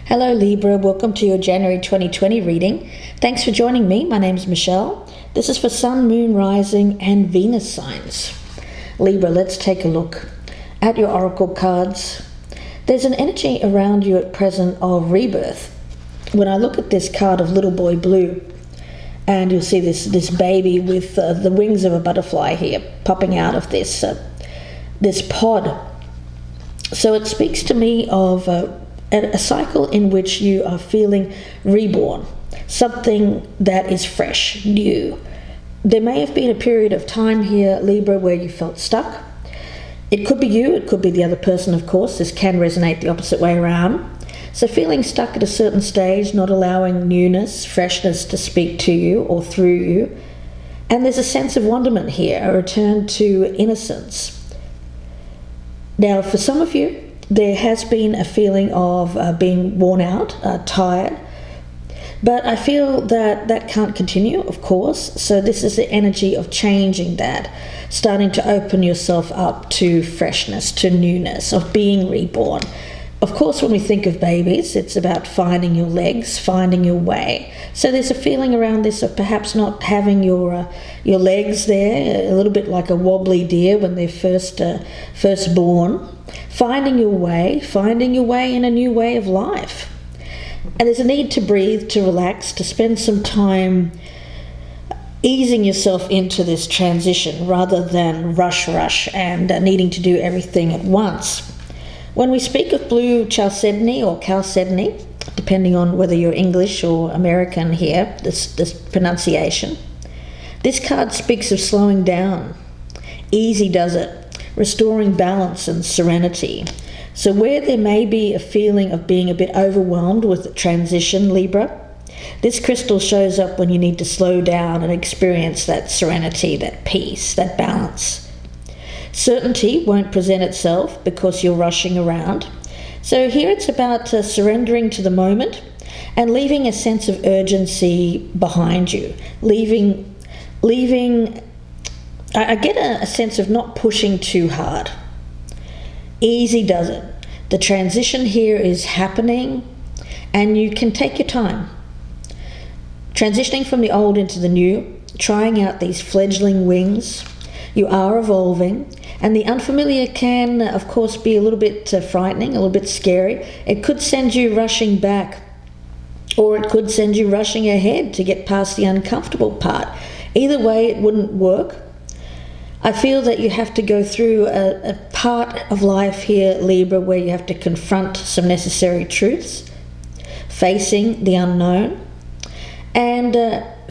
Hello Libra, welcome to your January 2020 reading. Thanks for joining me. My name's Michelle. This is for Sun, Moon, Rising and Venus signs. Libra, let's take a look at your oracle cards. There's an energy around you at present of rebirth. When I look at this card of Little Boy Blue, and you'll see this baby with the wings of a butterfly here popping out of this pod. So it speaks to me of a cycle in which you are feeling reborn, something that is fresh, new. There may have been a period of time here, Libra, where you felt stuck. It could be you, it could be the other person, of course. This can resonate the opposite way around. So feeling stuck at a certain stage, not allowing newness, freshness to speak to you or through you. And there's a sense of wonderment here, a return to innocence. Now, for some of you, there has been a feeling of being worn out, tired, but I feel that can't continue, of course. So this is the energy of changing that, starting to open yourself up to freshness, to newness, of being reborn. Of course, when we think of babies, it's about finding your legs, finding your way. So there's a feeling around this of perhaps not having your legs there, a little bit like a wobbly deer when they're first born. Finding your way in a new way of life. And there's a need to breathe, to relax, to spend some time easing yourself into this transition rather than rush and needing to do everything at once. When we speak of blue chalcedony or chalcedony, depending on whether you're English or American here, this pronunciation, this card speaks of slowing down. Easy does it. Restoring balance and serenity. So where there may be a feeling of being a bit overwhelmed with the transition, Libra, this crystal shows up when you need to slow down and experience that serenity, that peace, that balance. Certainty won't present itself because you're rushing around. So here it's about surrendering to the moment and leaving a sense of urgency behind you. I get a sense of not pushing too hard. Easy does it. The transition here is happening and you can take your time. Transitioning from the old into the new, trying out these fledgling wings. You are evolving, and the unfamiliar can, of course, be a little bit frightening, a little bit scary. It could send you rushing back, or it could send you rushing ahead to get past the uncomfortable part. Either way, it wouldn't work. I feel that you have to go through a part of life here, Libra, where you have to confront some necessary truths, facing the unknown. And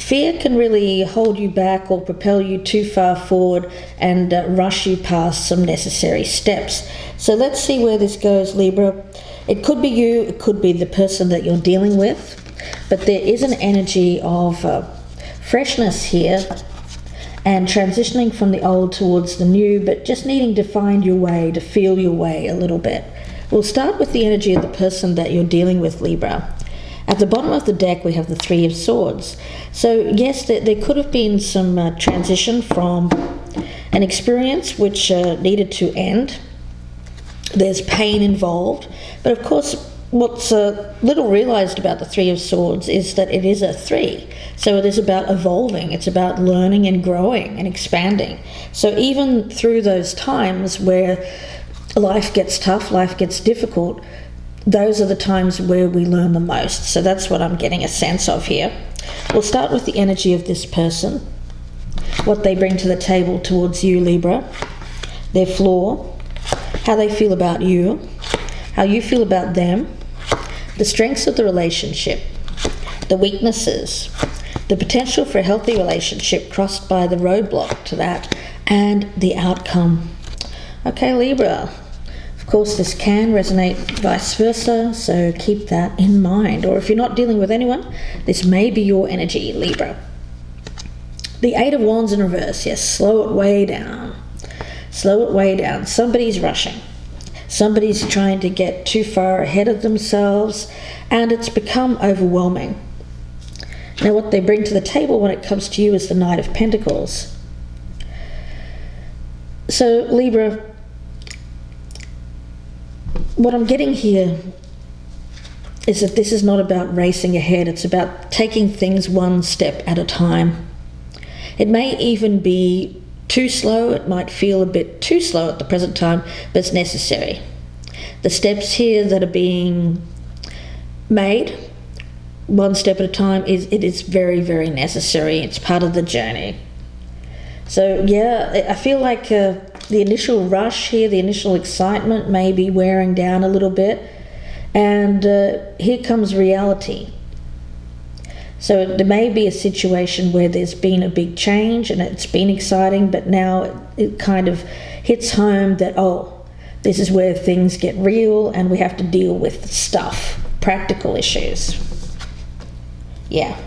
fear can really hold you back or propel you too far forward and rush you past some necessary steps. So let's see where this goes, Libra. It could be you, it could be the person that you're dealing with, but there is an energy of freshness here, and transitioning from the old towards the new, but just needing to find your way, to feel your way a little bit. We'll start with the energy of the person that you're dealing with, Libra. At the bottom of the deck, we have the Three of Swords. So yes, there could have been some transition from an experience which needed to end. There's pain involved, but of course, what's little realized about the Three of Swords is that it is a three. So it is about evolving, it's about learning and growing and expanding. So even through those times where life gets tough, life gets difficult, those are the times where we learn the most. So that's what I'm getting a sense of here. We'll start with the energy of this person, what they bring to the table towards you, Libra, their flaw, how they feel about you, how you feel about them, the strengths of the relationship, the weaknesses, the potential for a healthy relationship crossed by the roadblock to that, and the outcome. Okay, Libra. Of course, this can resonate vice versa, so keep that in mind. Or if you're not dealing with anyone, this may be your energy, Libra. The Eight of Wands in reverse. Yes, slow it way down. Slow it way down. Somebody's rushing. Somebody's trying to get too far ahead of themselves, and it's become overwhelming. Now, what they bring to the table when it comes to you is the Knight of Pentacles. So, Libra, what I'm getting here is that this is not about racing ahead. It's about taking things one step at a time. It may even be too slow. It might feel a bit too slow at the present time, but it's necessary. The steps here that are being made one step at a time it is very, very necessary. It's part of the journey. So yeah, I feel like the initial rush here, the initial excitement may be wearing down a little bit, and here comes reality. So there may be a situation where there's been a big change and it's been exciting, but now it kind of hits home that, oh, this is where things get real and we have to deal with stuff, practical issues. Yeah.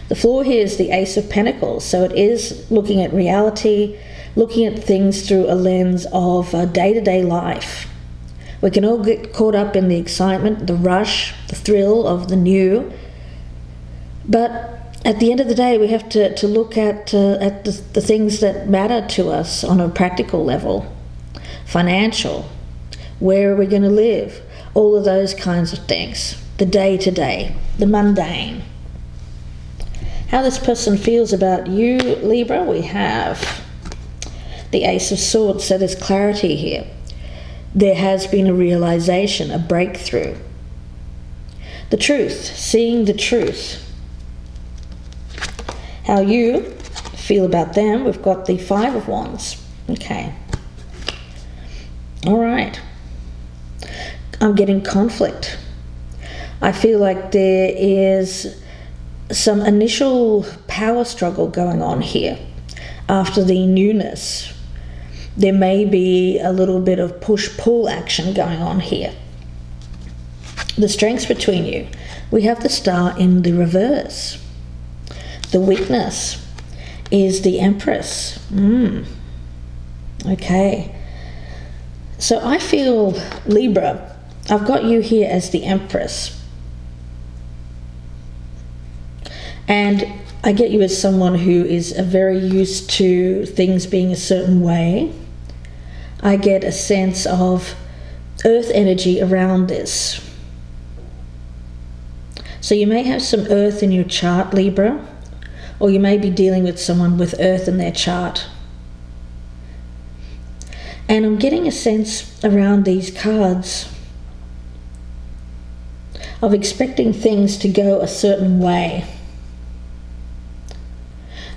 The floor here is the Ace of Pentacles, so it is looking at reality, looking at things through a lens of day-to-day life. We can all get caught up in the excitement, the rush, the thrill of the new, but at the end of the day, we have to look at the things that matter to us on a practical level. Financial, where are we going to live? All of those kinds of things. The day-to-day, the mundane. How this person feels about you, Libra, we have the Ace of Swords, so there's clarity here. There has been a realization, a breakthrough. The truth, seeing the truth. How you feel about them, we've got the Five of Wands. Okay. All right. I'm getting conflict. I feel like there is some initial power struggle going on here after the newness. There may be a little bit of push-pull action going on here. The strengths between you. We have the Star in the reverse. The weakness is the Empress. Okay. So I feel, Libra, I've got you here as the Empress. And I get you as someone who is very used to things being a certain way. I get a sense of earth energy around this. So you may have some earth in your chart, Libra, or you may be dealing with someone with earth in their chart. And I'm getting a sense around these cards of expecting things to go a certain way.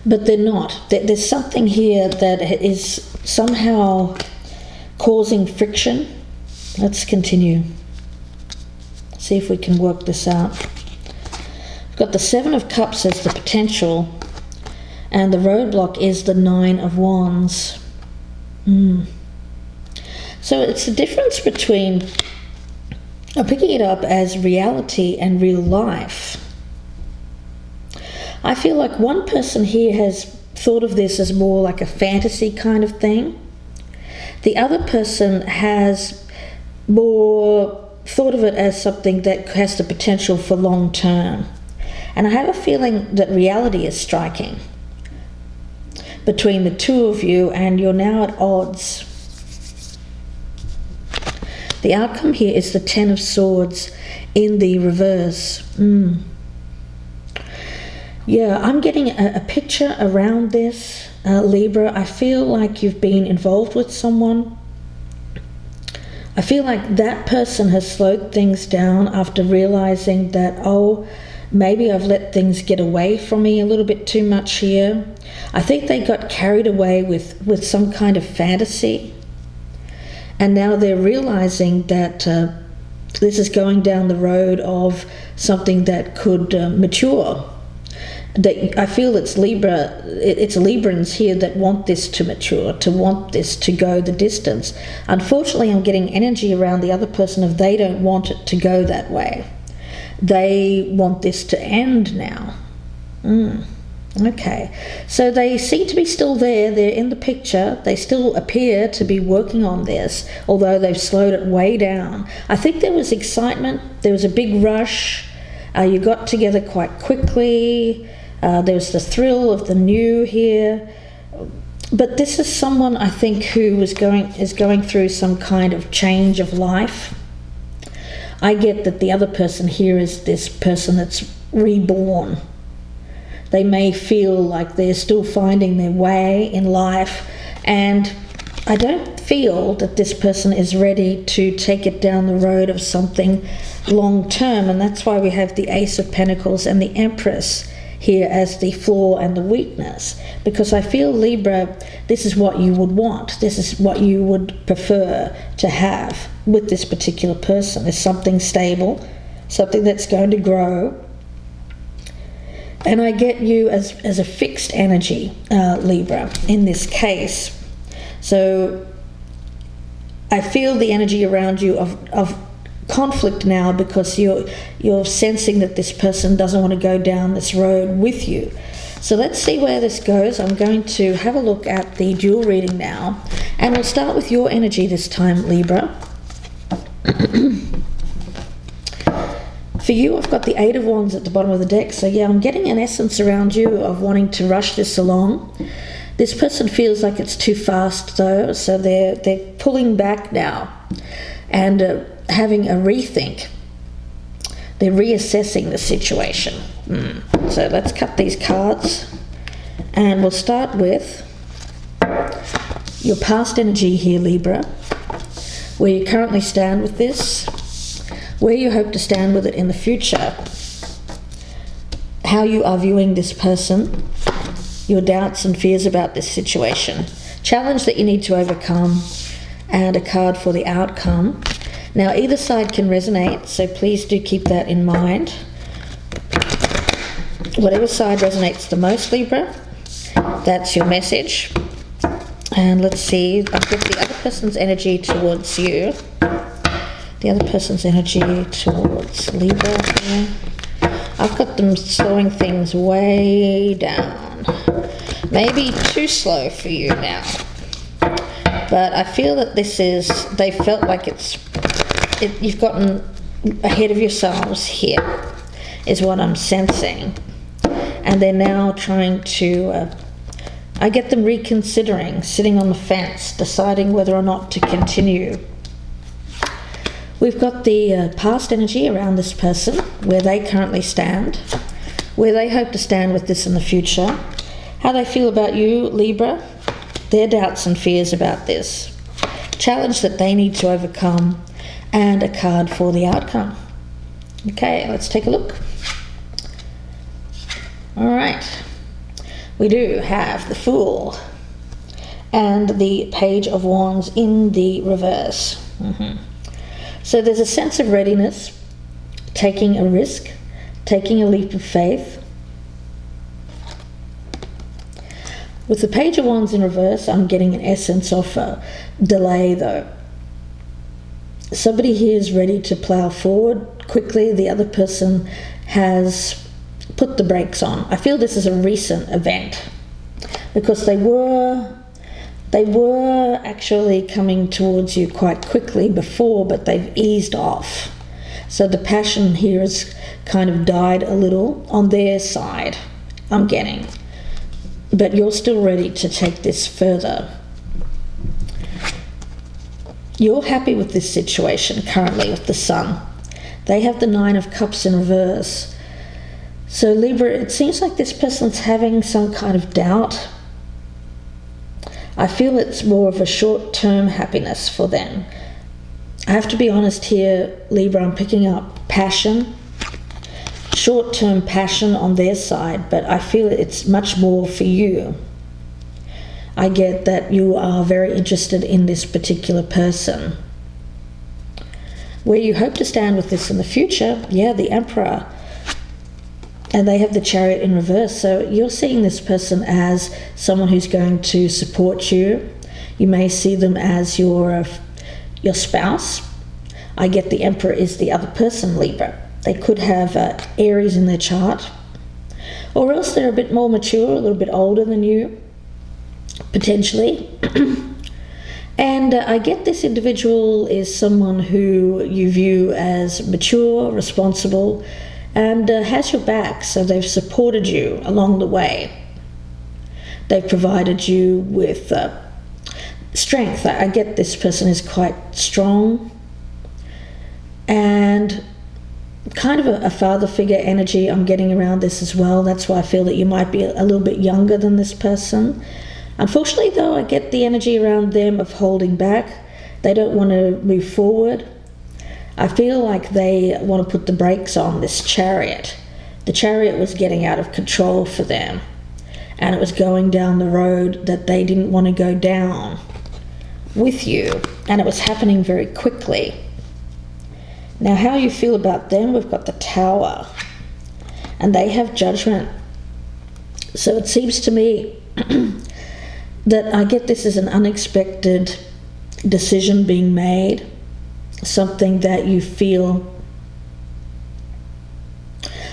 But they're not. There's something here that is somehow causing friction. Let's continue. See if we can work this out. We've got the Seven of Cups as the potential, and the roadblock is the Nine of Wands. So it's the difference between, I'm picking it up as reality and real life. I feel like one person here has thought of this as more like a fantasy kind of thing. The other person has more thought of it as something that has the potential for long term. And I have a feeling that reality is striking between the two of you, and you're now at odds. The outcome here is the Ten of Swords in the reverse. Yeah, I'm getting a picture around this, Libra. I feel like you've been involved with someone. I feel like that person has slowed things down after realizing that, oh, maybe I've let things get away from me a little bit too much here. I think they got carried away with some kind of fantasy. And now they're realizing that this is going down the road of something that could mature. That I feel it's Libra, it's Librans here that want this to mature, to want this to go the distance. Unfortunately, I'm getting energy around the other person if they don't want it to go that way. They want this to end now. Okay, so they seem to be still there. They're in the picture. They still appear to be working on this, although they've slowed it way down. I think there was excitement. There was a big rush. You got together quite quickly. There was the thrill of the new here. But this is someone, I think, who is going through some kind of change of life. I get that the other person here is this person that's reborn. They may feel like they're still finding their way in life, and I don't feel that this person is ready to take it down the road of something long term, and that's why we have the Ace of Pentacles and the Empress here as the flaw and the weakness, because I feel, Libra, this is what you would want. This is what you would prefer to have with this particular person, is something stable, something that's going to grow. And I get you as a fixed energy, Libra, in this case. So I feel the energy around you of conflict now, because you're sensing that this person doesn't want to go down this road with you. So let's see where this goes. I'm going to have a look at the dual reading now, and we'll start with your energy this time, Libra. For you, I've got the Eight of Wands at the bottom of the deck. So yeah, I'm getting an essence around you of wanting to rush this along. This person feels like it's too fast though, so they're pulling back now and having a rethink. They're reassessing the situation. So let's cut these cards, and we'll start with your past energy here, Libra, where you currently stand with this, where you hope to stand with it in the future, how you are viewing this person, your doubts and fears about this situation, challenge that you need to overcome, and a card for the outcome. Now, either side can resonate, so please do keep that in mind. Whatever side resonates the most, Libra, that's your message. And let's see, I've got the other person's energy towards you. The other person's energy towards Libra here. I've got them slowing things way down. Maybe too slow for you now. But I feel that they felt like you've gotten ahead of yourselves here, is what I'm sensing. And they're now trying to, I get them reconsidering, sitting on the fence, deciding whether or not to continue. We've got the past energy around this person, where they currently stand, where they hope to stand with this in the future, how they feel about you, Libra, their doubts and fears about this, challenge that they need to overcome, and a card for the outcome. Okay, let's take a look. All right, we do have the Fool and the Page of Wands in the reverse. So there's a sense of readiness, taking a risk, taking a leap of faith. With the Page of Wands in reverse, I'm getting an essence of delay though. Somebody here is ready to plow forward quickly. The other person has put the brakes on. I feel this is a recent event, because they were actually coming towards you quite quickly before, but they've eased off. So the passion here has kind of died a little on their side, I'm getting. But you're still ready to take this further. You're happy with this situation currently with the Sun. They have the Nine of Cups in reverse. So Libra, it seems like this person's having some kind of doubt. I feel it's more of a short-term happiness for them. I have to be honest here, Libra, I'm picking up passion, short-term passion on their side, but I feel it's much more for you. I get that you are very interested in this particular person. Where you hope to stand with this in the future, yeah, the Emperor. And they have the Chariot in reverse. So you're seeing this person as someone who's going to support you. You may see them as your spouse. I get the Emperor is the other person, Libra. They could have Aries in their chart. Or else they're a bit more mature, a little bit older than you, potentially. And I get this individual is someone who you view as mature, responsible, and has your back, so they've supported you along the way. They've provided you with strength. I get this person is quite strong, and kind of a father figure energy I'm getting around this as well. That's why I feel that you might be a little bit younger than this person. Unfortunately, though, I get the energy around them of holding back. They don't want to move forward. I feel like they want to put the brakes on this Chariot. The Chariot was getting out of control for them, and it was going down the road that they didn't want to go down with you, and it was happening very quickly. Now, how you feel about them, we've got the Tower, and they have Judgment. So it seems to me that I get this as an unexpected decision being made, something that you feel.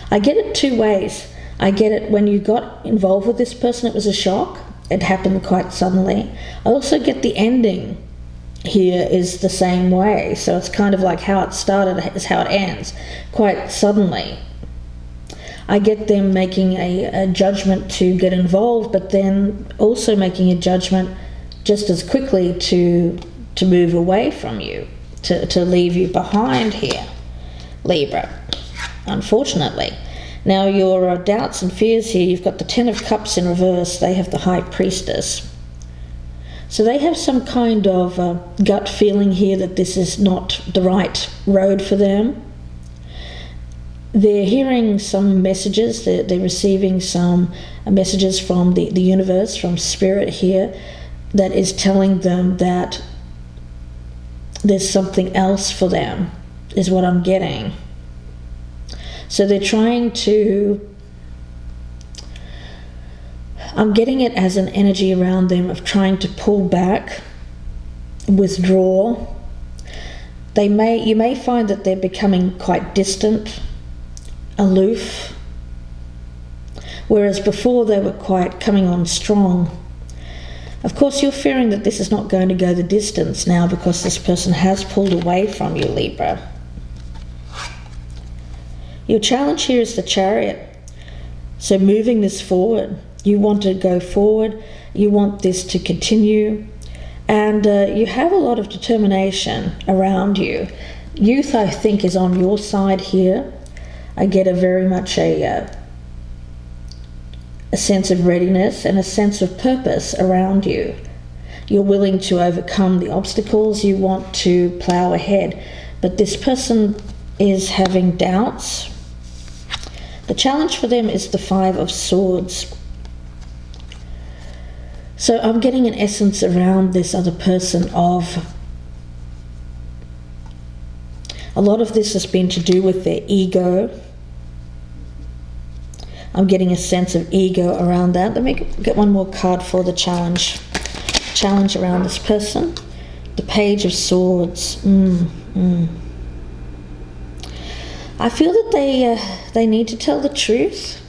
I get it two ways. I get it when you got involved with this person, it was a shock. It happened quite suddenly. I also get the ending here is the same way. So it's kind of like how it started is how it ends, quite suddenly. I get them making a judgment to get involved, but then also making a judgment just as quickly to move away from you, to leave you behind here, Libra, unfortunately. Now, your doubts and fears here, you've got the Ten of Cups in reverse. They have the High Priestess. So they have some kind of gut feeling here that this is not the right road for them. They're hearing some messages. They're receiving some messages from the universe, from Spirit here, that is telling them that there's something else for them, is what I'm getting. So they're trying to, I'm getting it as an energy around them of trying to pull back, withdraw. You may find that they're becoming quite distant, aloof, whereas before they were quite coming on strong. Of course, you're fearing that this is not going to go the distance now because this person has pulled away from you, Libra. Your challenge here is the Chariot. So moving this forward, you want to go forward, you want this to continue, and you have a lot of determination around you. Youth, I think, is on your side here. I get a very much a sense of readiness and a sense of purpose around you. You're willing to overcome the obstacles, you want to plow ahead, but this person is having doubts. The challenge for them is the Five of Swords. So I'm getting an essence around this other person of, a lot of this has been to do with their ego. I'm getting a sense of ego around that. Let me get one more card for the challenge. Challenge around this person. The Page of Swords. I feel that they need to tell the truth.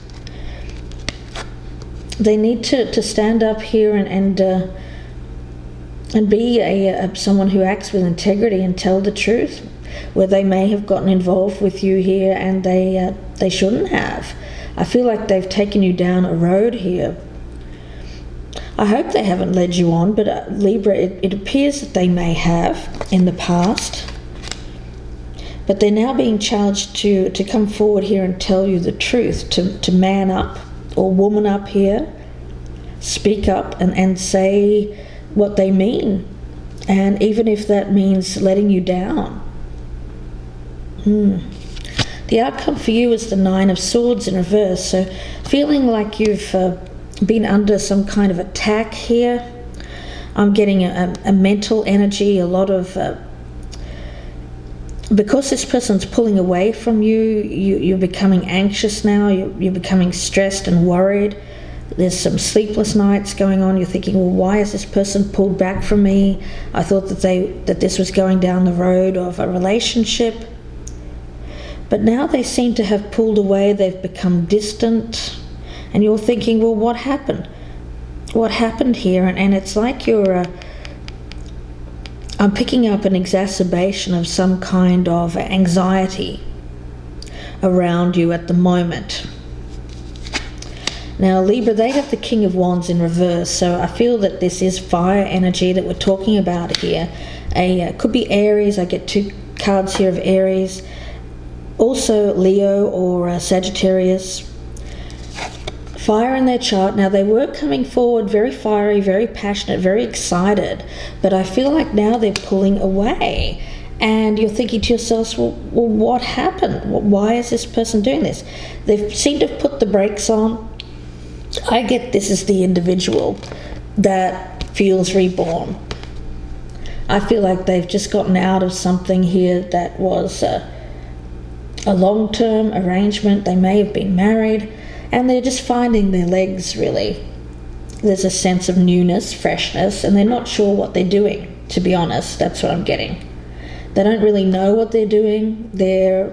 They need to stand up here and be someone who acts with integrity and tell the truth, where they may have gotten involved with you here and they shouldn't have. I feel like they've taken you down a road here. I hope they haven't led you on, but Libra, it appears that they may have in the past. But they're now being challenged to come forward here and tell you the truth, to man up or woman up here, speak up and say what they mean. And even if that means letting you down. The outcome for you is the Nine of Swords in reverse. So feeling like you've been under some kind of attack here. I'm getting a mental energy, a lot of... because this person's pulling away from you, you're becoming anxious now, you're becoming stressed and worried. There's some sleepless nights going on. You're thinking, well, why has this person pulled back from me? I thought that this was going down the road of a relationship. But now they seem to have pulled away, they've become distant, and you're thinking, well, what happened? What happened here? And it's like I'm picking up an exacerbation of some kind of anxiety around you at the moment. Now, Libra, they have the King of Wands in reverse, so I feel that this is fire energy that we're talking about here. Could be Aries. I get two cards here of Aries, also Leo or Sagittarius. Fire in their chart. Now, they were coming forward very fiery, very passionate, very excited, but I feel like now they're pulling away. And you're thinking to yourselves, well, what happened? Why is this person doing this? They seem to have put the brakes on. I get this is the individual that feels reborn. I feel like they've just gotten out of something here that was a long-term arrangement. They may have been married, and they're just finding their legs, really. There's a sense of newness, freshness, and they're not sure what they're doing, to be honest. That's what I'm getting. They don't really know what they're doing. They're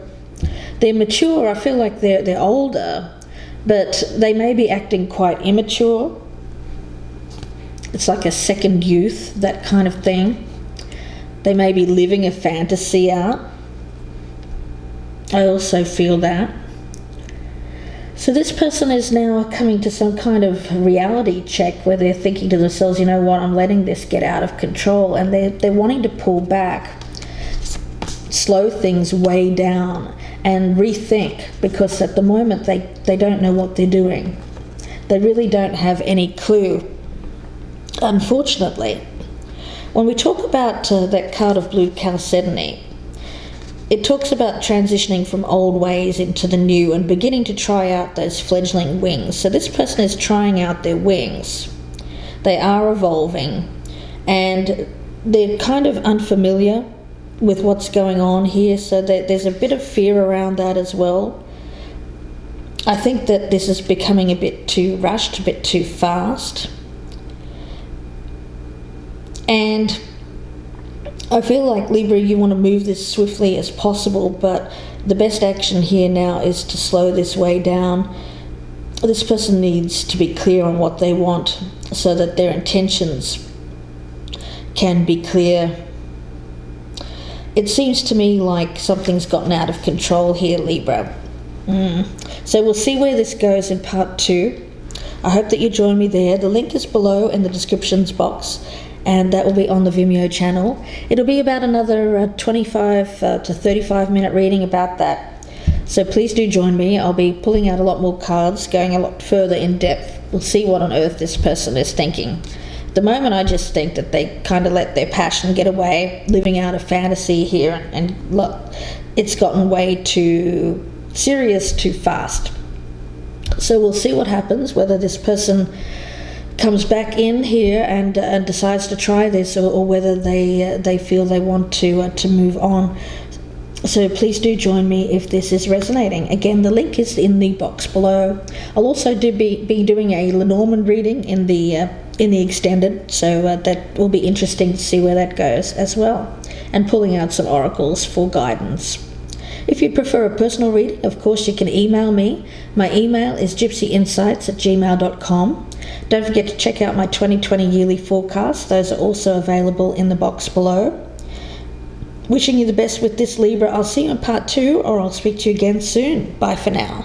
mature. I feel like they're older, but they may be acting quite immature. It's like a second youth, that kind of thing. They may be living a fantasy out. I also feel that. So this person is now coming to some kind of reality check where they're thinking to themselves, you know what, I'm letting this get out of control, and they're wanting to pull back, slow things way down and rethink, because at the moment they don't know what they're doing. They really don't have any clue, unfortunately. When we talk about that card of blue chalcedony, it talks about transitioning from old ways into the new and beginning to try out those fledgling wings. So this person is trying out their wings. They are evolving, and they're kind of unfamiliar with what's going on here, so there's a bit of fear around that as well. I think that this is becoming a bit too rushed, a bit too fast. And I feel like, Libra, you want to move this swiftly as possible, but the best action here now is to slow this way down. This person needs to be clear on what they want so that their intentions can be clear. It seems to me like something's gotten out of control here, Libra. So we'll see where this goes in part 2. I hope that you join me there. The link is below in the descriptions box, and that will be on the Vimeo channel. It'll be about another 25 to 35 minute reading about that. So please do join me. I'll be pulling out a lot more cards, going a lot further in depth. We'll see what on earth this person is thinking. At the moment, I just think that they kind of let their passion get away, living out a fantasy here, and look, it's gotten way too serious too fast. So we'll see what happens, whether this person comes back in here and decides to try this, or whether they feel they want to move on. So please do join me if this is resonating. Again, the link is in the box below. I'll also be doing a Lenormand reading in the extended, so that will be interesting to see where that goes as well, and pulling out some oracles for guidance. If you prefer a personal reading, of course, you can email me. My email is gypsyinsights@gmail.com. Don't forget to check out my 2020 yearly forecasts. Those are also available in the box below. Wishing you the best with this, Libra. I'll see you in part 2, or I'll speak to you again soon. Bye for now.